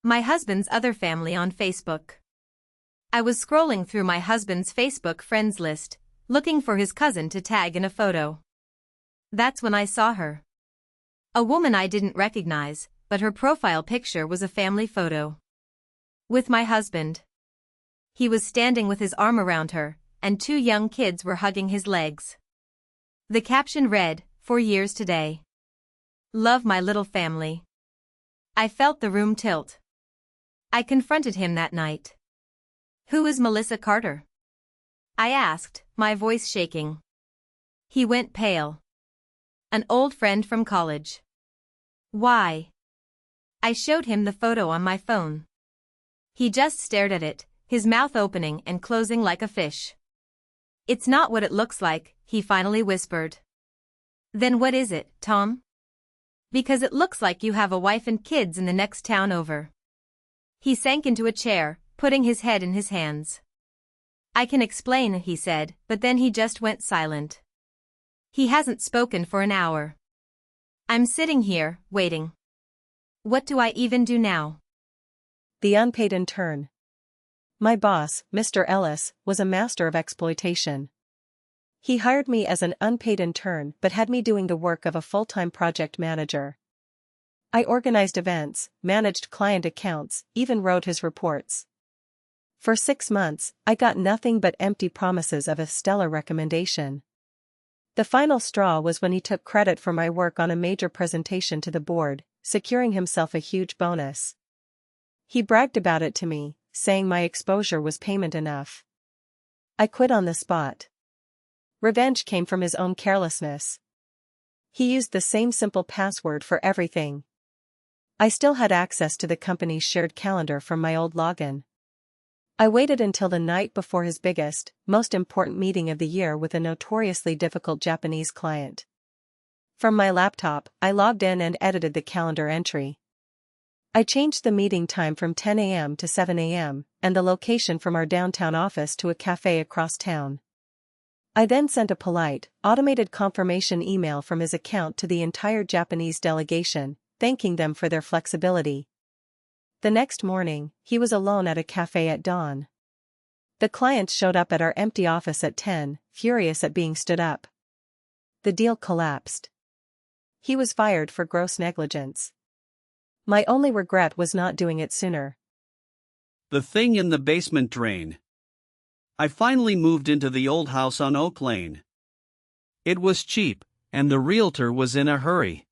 My husband's other family on Facebook. I was scrolling through my husband's Facebook friends list, looking for his cousin to tag in a photo. That's when I saw her. A woman I didn't recognize, but her profile picture was a family photo. With my husband. He was standing with his arm around her, and two young kids were hugging his legs. The caption read, "For years today. Love my little family." I felt the room tilt. I confronted him that night. "Who is Melissa Carter?" I asked, my voice shaking. He went pale. "An old friend from college." "Why?" I showed him the photo on my phone. He just stared at it, his mouth opening and closing like a fish. "It's not what it looks like," he finally whispered. "Then what is it, Tom?" "Because it looks like you have a wife and kids in the next town over." He sank into a chair, putting his head in his hands. "I can explain," he said, but then he just went silent. He hasn't spoken for an hour. I'm sitting here, waiting. What do I even do now? The unpaid intern. My boss, Mr. Ellis, was a master of exploitation. He hired me as an unpaid intern but had me doing the work of a full-time project manager. I organized events, managed client accounts, even wrote his reports. For 6 months, I got nothing but empty promises of a stellar recommendation. The final straw was when he took credit for my work on a major presentation to the board, securing himself a huge bonus. He bragged about it to me, saying my exposure was payment enough. I quit on the spot. Revenge came from his own carelessness. He used the same simple password for everything. I still had access to the company's shared calendar from my old login. I waited until the night before his biggest, most important meeting of the year with a notoriously difficult Japanese client. From my laptop, I logged in and edited the calendar entry. I changed the meeting time from 10 a.m. to 7 a.m., and the location from our downtown office to a cafe across town. I then sent a polite, automated confirmation email from his account to the entire Japanese delegation, thanking them for their flexibility. The next morning, he was alone at a cafe at dawn. The client showed up at our empty office at 10, furious at being stood up. The deal collapsed. He was fired for gross negligence. My only regret was not doing it sooner. The thing in the basement drain. I finally moved into the old house on Oak Lane. It was cheap, and the realtor was in a hurry.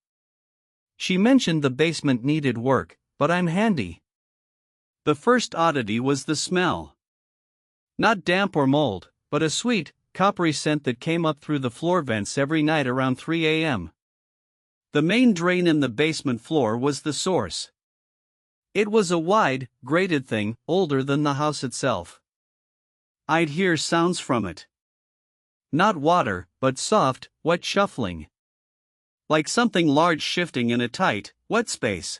She mentioned the basement needed work, but I'm handy. The first oddity was the smell. Not damp or mold, but a sweet, coppery scent that came up through the floor vents every night around 3 a.m. The main drain in the basement floor was the source. It was a wide, grated thing, older than the house itself. I'd hear sounds from it. Not water, but soft, wet shuffling. Like something large shifting in a tight, wet space.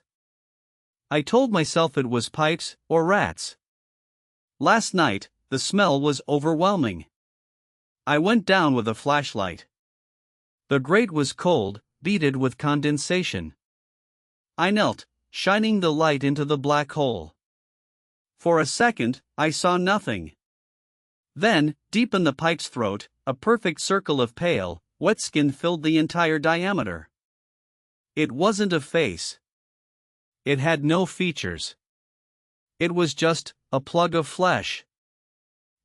I told myself it was pipes, or rats. Last night, the smell was overwhelming. I went down with a flashlight. The grate was cold, beaded with condensation. I knelt, shining the light into the black hole. For a second, I saw nothing. Then, deep in the pipe's throat, a perfect circle of pale, wet skin filled the entire diameter. It wasn't a face. It had no features. It was just a plug of flesh.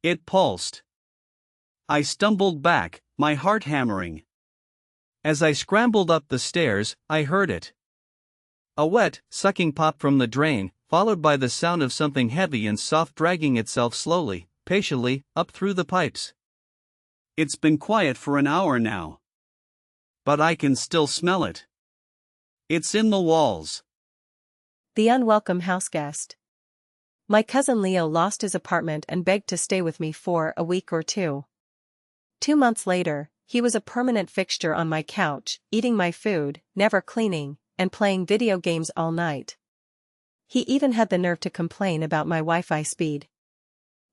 It pulsed. I stumbled back, my heart hammering. As I scrambled up the stairs, I heard it. A wet, sucking pop from the drain, followed by the sound of something heavy and soft dragging itself slowly, patiently, up through the pipes. It's been quiet for an hour now. But I can still smell it. It's in the walls. The unwelcome houseguest. My cousin Leo lost his apartment and begged to stay with me for a week or two. 2 months later, he was a permanent fixture on my couch, eating my food, never cleaning, and playing video games all night. He even had the nerve to complain about my Wi-Fi speed.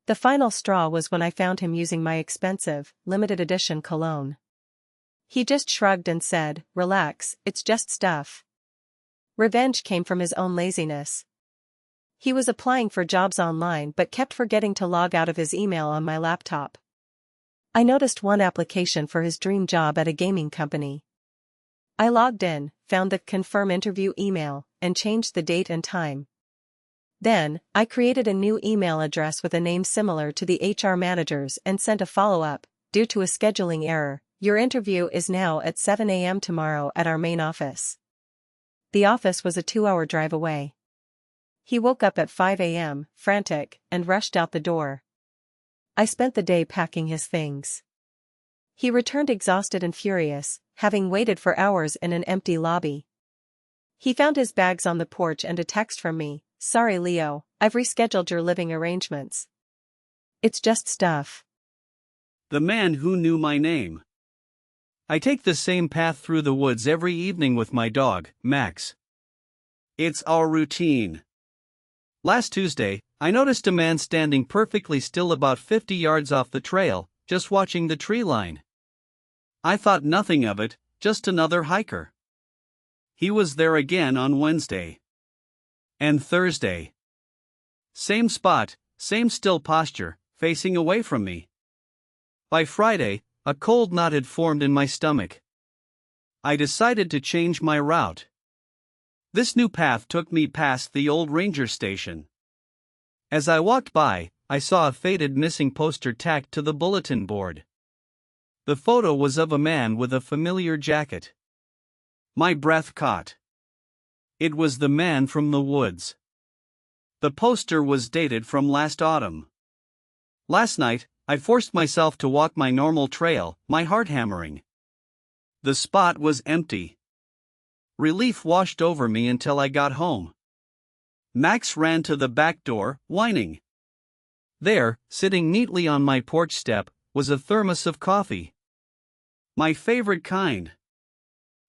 The final straw was when I found him using my expensive, limited edition cologne. He just shrugged and said, "Relax, it's just stuff." Revenge came from his own laziness. He was applying for jobs online but kept forgetting to log out of his email on my laptop. I noticed one application for his dream job at a gaming company. I logged in, found the confirm interview email, and changed the date and time. Then, I created a new email address with a name similar to the HR manager's and sent a follow-up. Due to a scheduling error, your interview is now at 7 a.m. tomorrow at our main office. The office was a 2-hour drive away. He woke up at 5 a.m., frantic, and rushed out the door. I spent the day packing his things. He returned exhausted and furious, having waited for hours in an empty lobby. He found his bags on the porch and a text from me. "Sorry Leo, I've rescheduled your living arrangements. It's just stuff." The man who knew my name. I take the same path through the woods every evening with my dog, Max. It's our routine. Last Tuesday, I noticed a man standing perfectly still about 50 yards off the trail, just watching the tree line. I thought nothing of it, just another hiker. He was there again on Wednesday. And Thursday. Same spot, same still posture, facing away from me. By Friday, a cold knot had formed in my stomach. I decided to change my route. This new path took me past the old ranger station. As I walked by, I saw a faded missing poster tacked to the bulletin board. The photo was of a man with a familiar jacket. My breath caught. It was the man from the woods. The poster was dated from last autumn. Last night, I forced myself to walk my normal trail, my heart hammering. The spot was empty. Relief washed over me until I got home. Max ran to the back door, whining. There, sitting neatly on my porch step, was a thermos of coffee. My favorite kind.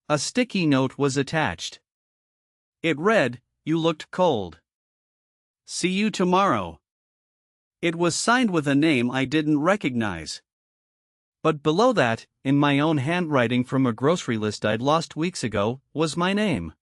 A sticky note was attached. It read, "You looked cold. See you tomorrow." It was signed with a name I didn't recognize. But below that, in my own handwriting from a grocery list I'd lost weeks ago, was my name.